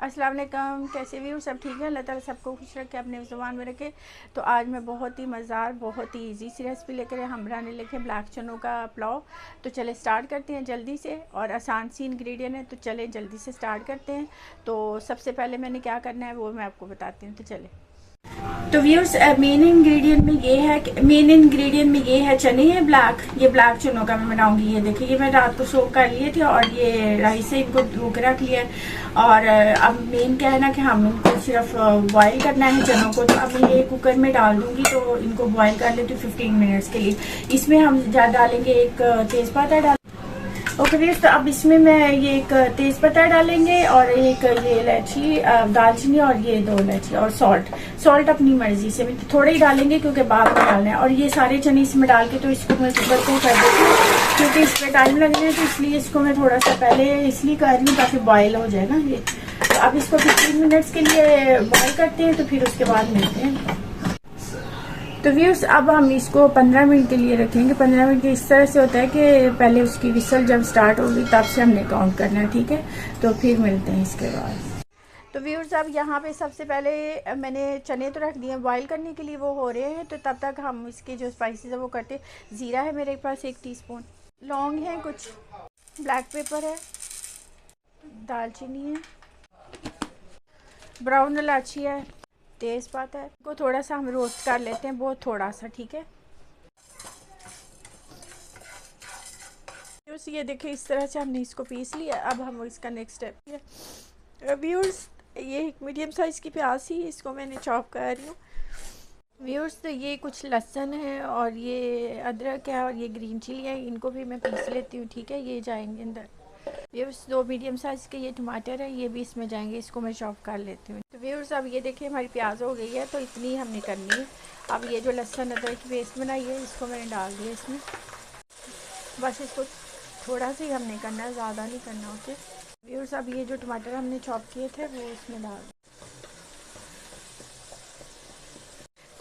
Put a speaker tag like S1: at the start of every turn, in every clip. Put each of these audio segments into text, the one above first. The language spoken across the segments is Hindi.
S1: अस्सलाम वालेकुम, कैसे भी हो? सब ठीक है। अल्लाह ताला सबको खुश रखे, अपने ज़ुबान में रखे। तो आज मैं बहुत ही मज़ेदार, बहुत ही इजी सी रेसिपी लेकर हम बनाने लगे ब्लैक चनों का पुलाव। तो चले स्टार्ट करते हैं जल्दी से, और आसान सी इंग्रेडिएंट है, तो चले जल्दी से स्टार्ट करते हैं। तो सबसे पहले मैंने क्या करना है वो मैं आपको बताती हूँ, तो चले। तो व्यूअर्स, मेन इंग्रेडिएंट में ये है चने हैं ब्लैक। ये ब्लैक चनों का मैं बनाऊंगी। ये देखिए, ये मैं रात को सोक कर लिए थे और ये राइस से इनको धो के रख लिया है। और अब मेन क्या है ना कि हम इनको सिर्फ बॉईल करना है चनों को। तो अब मैं ये कुकर में डाल दूंगी, तो इनको बॉईल कर लेती हूँ 15 मिनट्स के लिए। इसमें हम डालेंगे एक तेज़पत्ता डाल। ओके व्यूअर्स, तो अब इसमें मैं ये एक तेज़पत्ता डालेंगे और एक ये इलायची, दालचीनी, और ये 2 इलायची, और सॉल्ट अपनी मर्जी से थोड़ा ही डालेंगे क्योंकि बाद में डालना है। और ये सारे चने इसमें डाल के तो इसको मैं कुकर को कर देती हूँ क्योंकि इस पर टाइम लगना है, तो इसलिए इसको मैं थोड़ा सा पहले इसलिए कर रही हूँ ताकि बॉयल हो जाए ना ये। तो अब इसको 15 मिनट्स के लिए बॉयल करते हैं, तो फिर उसके बाद मिलते हैं। तो व्यूअर्स, अब हम इसको 15 मिनट के लिए रखेंगे। 15 मिनट इस तरह से होता है कि पहले उसकी विसल जब स्टार्ट होगी तब से हमने काउंट करना है, ठीक है। तो फिर मिलते हैं इसके बाद। तो व्यूअर्स, अब यहाँ पे सबसे पहले मैंने चने तो रख दिए बॉईल करने के लिए, वो हो रहे हैं। तो तब तक हम इसके जो स्पाइसेस है वो करते। ज़ीरा है मेरे पास 1 टीस्पून, लौंग है कुछ, ब्लैक पेपर है, दालचीनी है, ब्राउन इलायची है, तेज़पात है। को थोड़ा सा हम रोस्ट कर लेते हैं, बहुत थोड़ा सा, ठीक है। ये देखिए, इस तरह से हमने इसको पीस लिया। अब हम इसका नेक्स्ट स्टेप, व्यूअर्स, ये एक मीडियम साइज़ की प्याज थी, इसको मैंने चॉप कर रही हूँ। व्यूअर्स, तो ये कुछ लहसुन है और ये अदरक है और ये ग्रीन चिली है, इनको भी मैं पीस लेती हूँ, ठीक है। ये जाएंगे अंदर। व्यूअर्स, 2 मीडियम साइज़ के ये टमाटर है, ये भी इसमें जाएंगे, इसको मैं चॉप कर लेती हूँ। तो व्यूअर्स, अब ये देखिए हमारी प्याज हो गई है, तो इतनी हमने करनी है। अब ये जो लहसुन अदरक की पेस्ट बनाई है इसको मैंने डाल दिया इसमें। बस इसको थोड़ा सा ही हमने करना है, ज़्यादा नहीं करना होते। व्यूअर्स, अब ये जो टमाटर हमने चॉप किए थे वो इसमें डाल।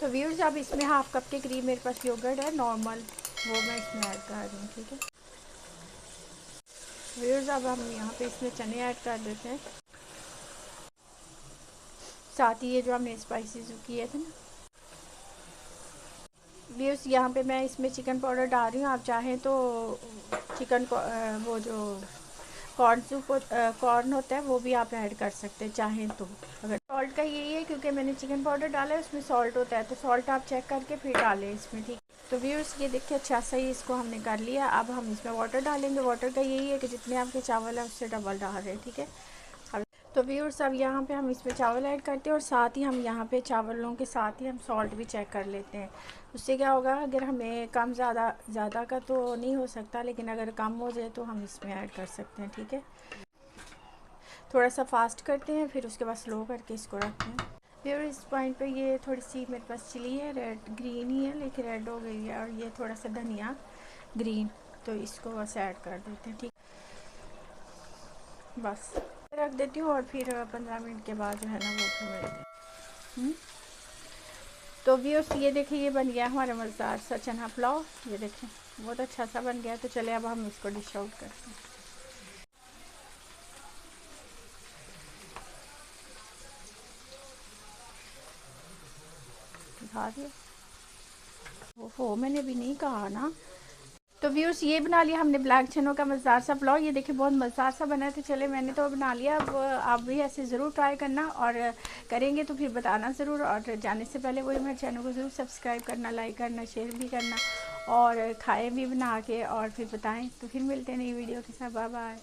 S1: तो व्यूअर्स, अब इसमें हाफ कप के करीब मेरे पास योगर्ट है नॉर्मल, वो मैं इसमें ऐड कर रही हूँ, ठीक है। व्यूअर्स, अब हम यहाँ पे इसमें चने ऐड कर देते हैं, साथ ही ये जो हमने स्पाइसेस किए थे ना। व्यूअर्स, यहाँ पे मैं इसमें चिकन पाउडर डाल रही हूँ। आप चाहें तो चिकन को वो जो कॉर्न सूप कॉर्न होता है वो भी आप ऐड कर सकते हैं चाहें तो। अगर सॉल्ट का यही है क्योंकि मैंने चिकन पाउडर डाला है, उसमें सॉल्ट होता है, तो सॉल्ट आप चेक करके फिर डालें इसमें, ठीक। तो व्यूअर्स, ये देखिए अच्छा सा ही इसको हमने कर लिया। अब हम इसमें वाटर डालेंगे। वाटर का यही है कि जितने आपके चावल है उससे डबल डाल रहे हैं, ठीक है। तो व्यूअर्स, अब यहाँ पे हम इसमें चावल ऐड करते हैं और साथ ही हम यहाँ पे चावलों के साथ ही हम सॉल्ट भी चेक कर लेते हैं। उससे क्या होगा, अगर हमें कम ज़्यादा का तो नहीं हो सकता, लेकिन अगर कम हो जाए तो हम इसमें ऐड कर सकते हैं, ठीक है। थोड़ा सा फास्ट करते हैं, फिर उसके बाद स्लो करके इसको रखते हैं। फिर इस पॉइंट पे ये थोड़ी सी मेरे पास चिली है, रेड ग्रीन ही है लेकिन रेड हो गई है, और ये थोड़ा सा धनिया ग्रीन, तो इसको बस ऐड कर देते हैं, ठीक। बस रख देती हूँ और फिर 15 मिनट के बाद जो है ना वो फिर मिलते हैं। तो व्यूअर्स, ये देखिए ये बन गया हमारा मज़ेदार सा चना पुलाव। ये देखें बहुत अच्छा सा बन गया। तो चले अब हम इसको डिश आउट करते हैं। दिखा दिया, ओहो मैंने भी नहीं कहा ना। तो व्यूअर्स, ये बना लिया हमने ब्लैक चनों का मज़ेदार सा पुलाव। ये देखिए बहुत मज़ेदार सा बना है। तो चले मैंने तो बना लिया, अब आप भी ऐसे ज़रूर ट्राई करना, और करेंगे तो फिर बताना ज़रूर। और जाने से पहले वही मेरे चैनल को ज़रूर सब्सक्राइब करना, लाइक करना, शेयर भी करना, और खाएँ भी बना के और फिर बताएँ। तो फिर मिलते हैं नई वीडियो के साथ। Bye bye.